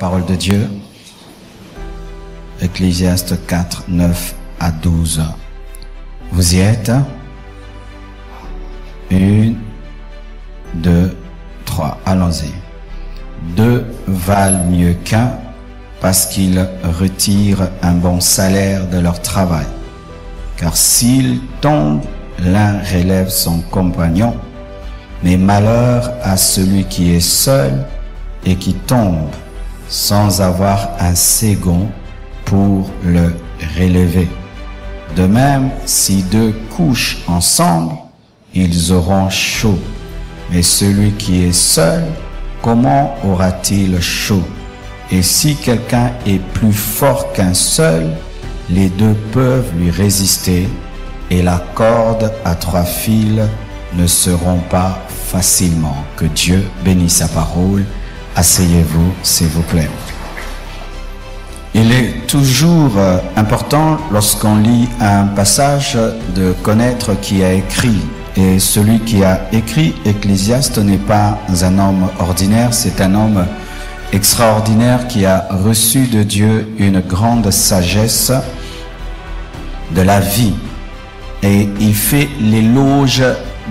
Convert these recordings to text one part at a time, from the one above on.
parole de Dieu. Ecclésiaste 4, 9 à 12. Vous y êtes? 1, 2, 3. Allons-y. 2 valent mieux qu'un parce qu'ils retirent un bon salaire de leur travail. Car s'ils tombent, l'un relève son compagnon, mais malheur à celui qui est seul et qui tombe sans avoir un second pour le relever. De même, si 2 couchent ensemble, ils auront chaud. Mais celui qui est seul, comment aura-t-il chaud? Et si quelqu'un est plus fort qu'un seul, les 2 peuvent lui résister, et la corde à 3 fils ne se rompt pas facilement. Que Dieu bénisse sa parole. Asseyez-vous, s'il vous plaît. Il est toujours important, lorsqu'on lit un passage, de connaître qui a écrit. Et celui qui a écrit Ecclésiaste n'est pas un homme ordinaire, c'est un homme extraordinaire qui a reçu de Dieu une grande sagesse de la vie. Et il fait l'éloge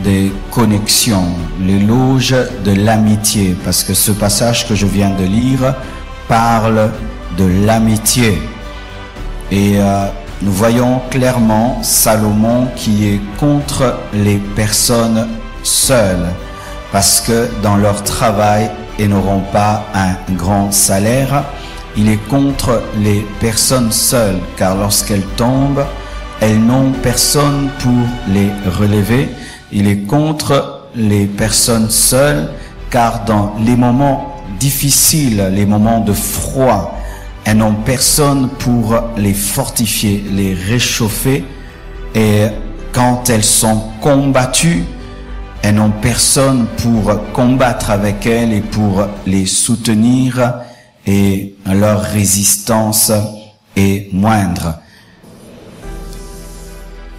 des connexions, l'éloge de l'amitié, parce que ce passage que je viens de lire parle de l'amitié. Et nous voyons clairement Salomon qui est contre les personnes seules, parce que dans leur travail, ils n'auront pas un grand salaire. Il est contre les personnes seules, car lorsqu'elles tombent, elles n'ont personne pour les relever. Il est contre les personnes seules, car dans les moments difficiles, les moments de froid, elles n'ont personne pour les fortifier, les réchauffer. Et quand elles sont combattues, elles n'ont personne pour combattre avec elles et pour les soutenir, et leur résistance est moindre.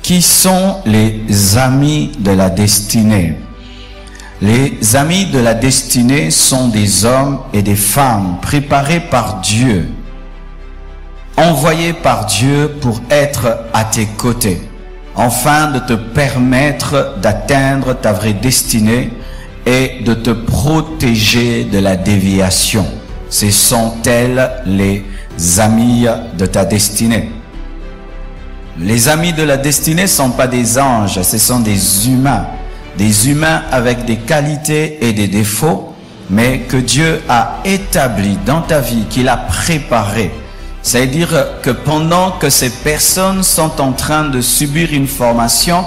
Qui sont les amis de la destinée? Les amis de la destinée sont des hommes et des femmes préparés par Dieu, envoyés par Dieu pour être à tes côtés, afin de te permettre d'atteindre ta vraie destinée et de te protéger de la déviation. Ce sont elles les amis de ta destinée. Les amis de la destinée ne sont pas des anges, ce sont des humains avec des qualités et des défauts, mais que Dieu a établi dans ta vie, qu'il a préparé. C'est-à-dire que pendant que ces personnes sont en train de subir une formation,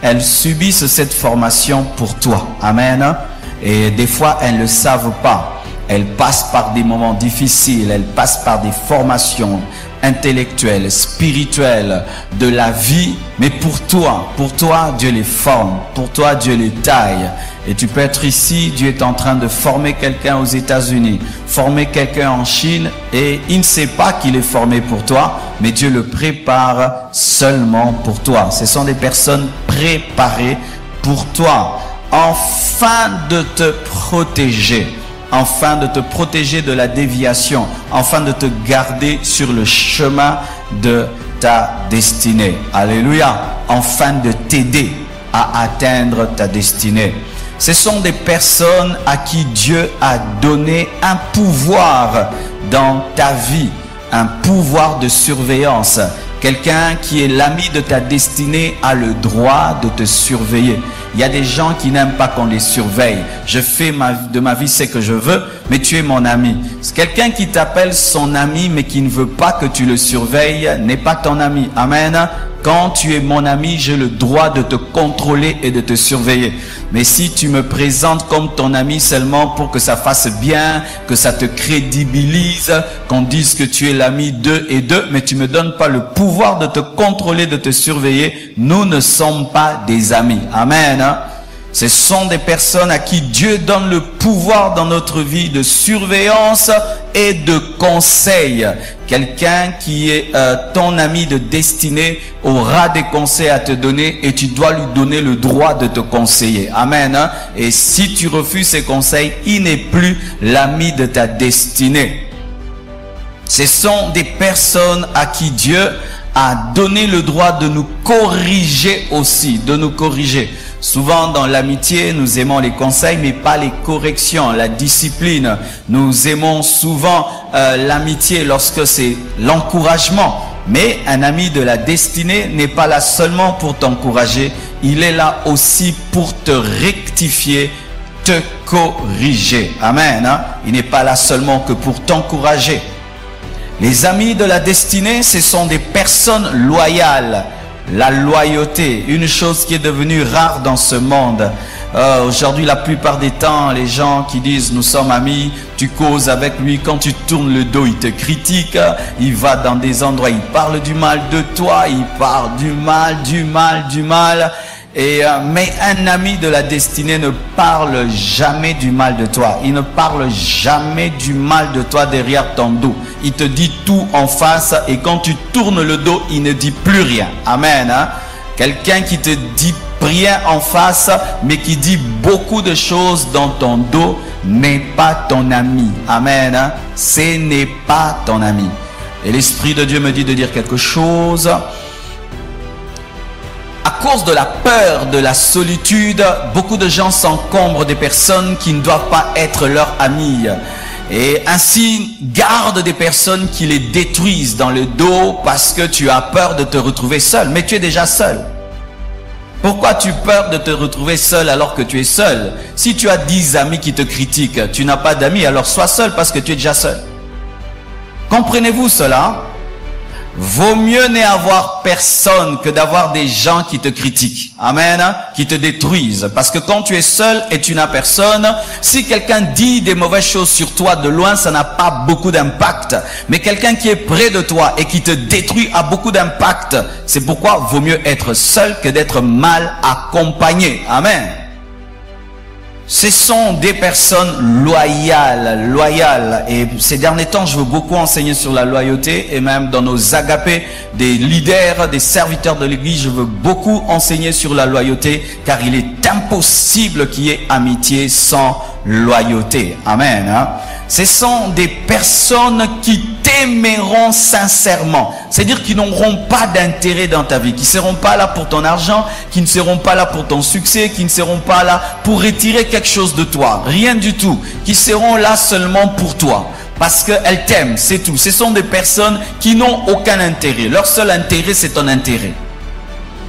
elles subissent cette formation pour toi. Amen. Et des fois, elles ne le savent pas. Elles passent par des moments difficiles, elles passent par des formations intellectuelles, spirituelles, de la vie. Mais pour toi, Dieu les forme. Pour toi, Dieu les taille. Et tu peux être ici, Dieu est en train de former quelqu'un aux États-Unis, former quelqu'un en Chine, et il ne sait pas qu'il est formé pour toi, mais Dieu le prépare seulement pour toi. Ce sont des personnes préparées pour toi, afin de te protéger. Afin de te protéger de la déviation, afin de te garder sur le chemin de ta destinée. Alléluia. Afin de t'aider à atteindre ta destinée. Ce sont des personnes à qui Dieu a donné un pouvoir dans ta vie, un pouvoir de surveillance. Quelqu'un qui est l'ami de ta destinée a le droit de te surveiller. Il y a des gens qui n'aiment pas qu'on les surveille. Je fais de ma vie ce que je veux, mais tu es mon ami. Quelqu'un qui t'appelle son ami, mais qui ne veut pas que tu le surveilles, n'est pas ton ami. Amen. Quand tu es mon ami, j'ai le droit de te contrôler et de te surveiller. Mais si tu me présentes comme ton ami seulement pour que ça fasse bien, que ça te crédibilise, qu'on dise que tu es l'ami d'eux et d'eux, mais tu me donnes pas le pouvoir de te contrôler, de te surveiller, nous ne sommes pas des amis. Amen. Ce sont des personnes à qui Dieu donne le pouvoir dans notre vie de surveillance et de conseil. Quelqu'un qui est ton ami de destinée aura des conseils à te donner et tu dois lui donner le droit de te conseiller. Amen. Et si tu refuses ces conseils, il n'est plus l'ami de ta destinée. Ce sont des personnes à qui Dieu a donné le droit de nous corriger aussi, de nous corriger. Souvent dans l'amitié, nous aimons les conseils, mais pas les corrections, la discipline. Nous aimons souvent l'amitié lorsque c'est l'encouragement. Mais un ami de la destinée n'est pas là seulement pour t'encourager, il est là aussi pour te rectifier, te corriger. Amen. Hein? Il n'est pas là seulement que pour t'encourager. Les amis de la destinée, ce sont des personnes loyales. La loyauté, une chose qui est devenue rare dans ce monde. Aujourd'hui, la plupart des temps, les gens qui disent nous sommes amis, tu causes avec lui, quand tu tournes le dos, il te critique, il va dans des endroits, il parle du mal de toi, il parle du mal. Mais un ami de la destinée ne parle jamais du mal de toi. Il ne parle jamais du mal de toi derrière ton dos. Il te dit tout en face et quand tu tournes le dos, il ne dit plus rien. Amen. Hein? Quelqu'un qui te dit rien en face, mais qui dit beaucoup de choses dans ton dos, n'est pas ton ami. Amen. Hein? Ce n'est pas ton ami. Et l'Esprit de Dieu me dit de dire quelque chose. À cause de la peur, de la solitude, beaucoup de gens s'encombrent des personnes qui ne doivent pas être leurs amis. Et ainsi, garde des personnes qui les détruisent dans le dos parce que tu as peur de te retrouver seul. Mais tu es déjà seul. Pourquoi tu as peur de te retrouver seul alors que tu es seul? Si tu as 10 amis qui te critiquent, tu n'as pas d'amis, alors sois seul parce que tu es déjà seul. Comprenez-vous cela? Vaut mieux n'avoir personne que d'avoir des gens qui te critiquent. Amen. Qui te détruisent. Parce que quand tu es seul et tu n'as personne, si quelqu'un dit des mauvaises choses sur toi de loin, ça n'a pas beaucoup d'impact. Mais quelqu'un qui est près de toi et qui te détruit a beaucoup d'impact. C'est pourquoi vaut mieux être seul que d'être mal accompagné. Amen. Ce sont des personnes loyales. Et ces derniers temps, je veux beaucoup enseigner sur la loyauté. Et même dans nos agapés, des leaders, des serviteurs de l'église, je veux beaucoup enseigner sur la loyauté. Car il est impossible qu'il y ait amitié sans loyauté. Amen. Hein? Ce sont des personnes qui t'aimeront sincèrement. C'est-à-dire qu'ils n'auront pas d'intérêt dans ta vie, qui ne seront pas là pour ton argent, qui ne seront pas là pour ton succès, qui ne seront pas là pour retirer quelque chose de toi. Rien du tout. Qui seront là seulement pour toi. Parce qu'elles t'aiment, c'est tout. Ce sont des personnes qui n'ont aucun intérêt. Leur seul intérêt, c'est ton intérêt.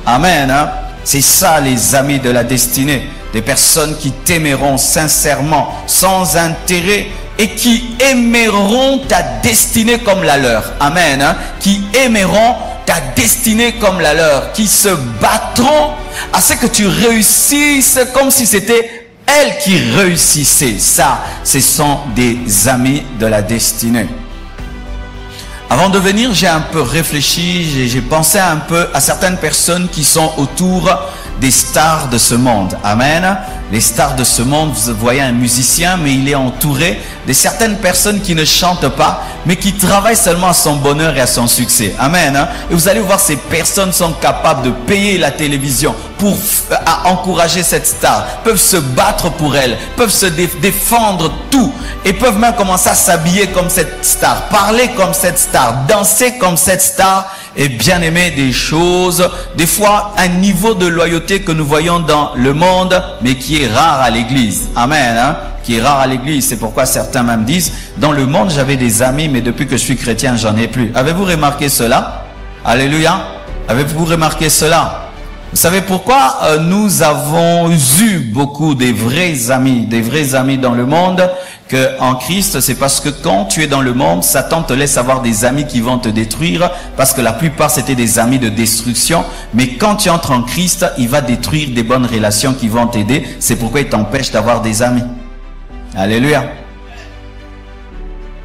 Amen. Hein? C'est ça les amis de la destinée. Des personnes qui t'aimeront sincèrement, sans intérêt, et qui aimeront ta destinée comme la leur. Amen. Hein? Qui aimeront ta destinée comme la leur. Qui se battront à ce que tu réussisses comme si c'était elle qui réussissait. Ça, ce sont des amis de la destinée. Avant de venir, j'ai un peu réfléchi, j'ai pensé un peu à certaines personnes qui sont autour des stars de ce monde. Amen. Les stars de ce monde, vous voyez un musicien, mais il est entouré de certaines personnes qui ne chantent pas, mais qui travaillent seulement à son bonheur et à son succès. Amen. Et vous allez voir, ces personnes sont capables de payer la télévision pour encourager cette star, peuvent se battre pour elle, peuvent se défendre tout, et peuvent même commencer à s'habiller comme cette star, parler comme cette star, danser comme cette star, et bien aimer des choses, des fois un niveau de loyauté que nous voyons dans le monde, mais qui est rare à l'église. Amen. Hein? Qui est rare à l'église. C'est pourquoi certains même disent, dans le monde j'avais des amis, mais depuis que je suis chrétien, j'en ai plus. Avez-vous remarqué cela? Alléluia. Avez-vous remarqué cela? Vous savez pourquoi nous avons eu beaucoup des vrais amis dans le monde qu'en Christ? C'est parce que quand tu es dans le monde, Satan te laisse avoir des amis qui vont te détruire, parce que la plupart c'était des amis de destruction. Mais quand tu entres en Christ, il va détruire des bonnes relations qui vont t'aider. C'est pourquoi il t'empêche d'avoir des amis. Alléluia.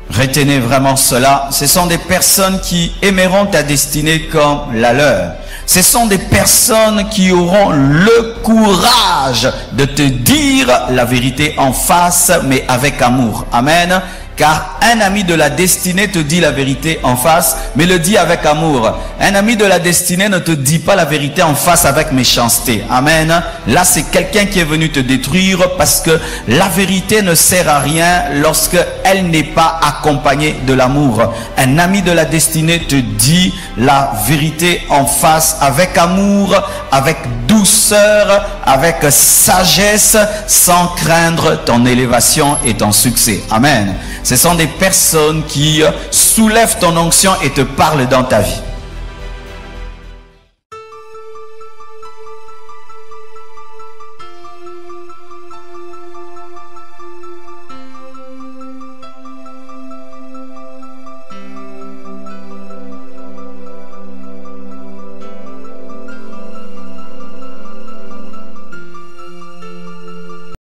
Retenez vraiment cela. Ce sont des personnes qui aimeront ta destinée comme la leur. Ce sont des personnes qui auront le courage de te dire la vérité en face, mais avec amour. Amen. Car un ami de la destinée te dit la vérité en face, mais le dit avec amour. Un ami de la destinée ne te dit pas la vérité en face avec méchanceté. Amen. Là, c'est quelqu'un qui est venu te détruire parce que la vérité ne sert à rien lorsque elle n'est pas accompagnée de l'amour. Un ami de la destinée te dit la vérité en face avec amour, avec douceur, avec sagesse, sans craindre ton élévation et ton succès. Amen. Ce sont des personnes qui soulèvent ton onction et te parlent dans ta vie.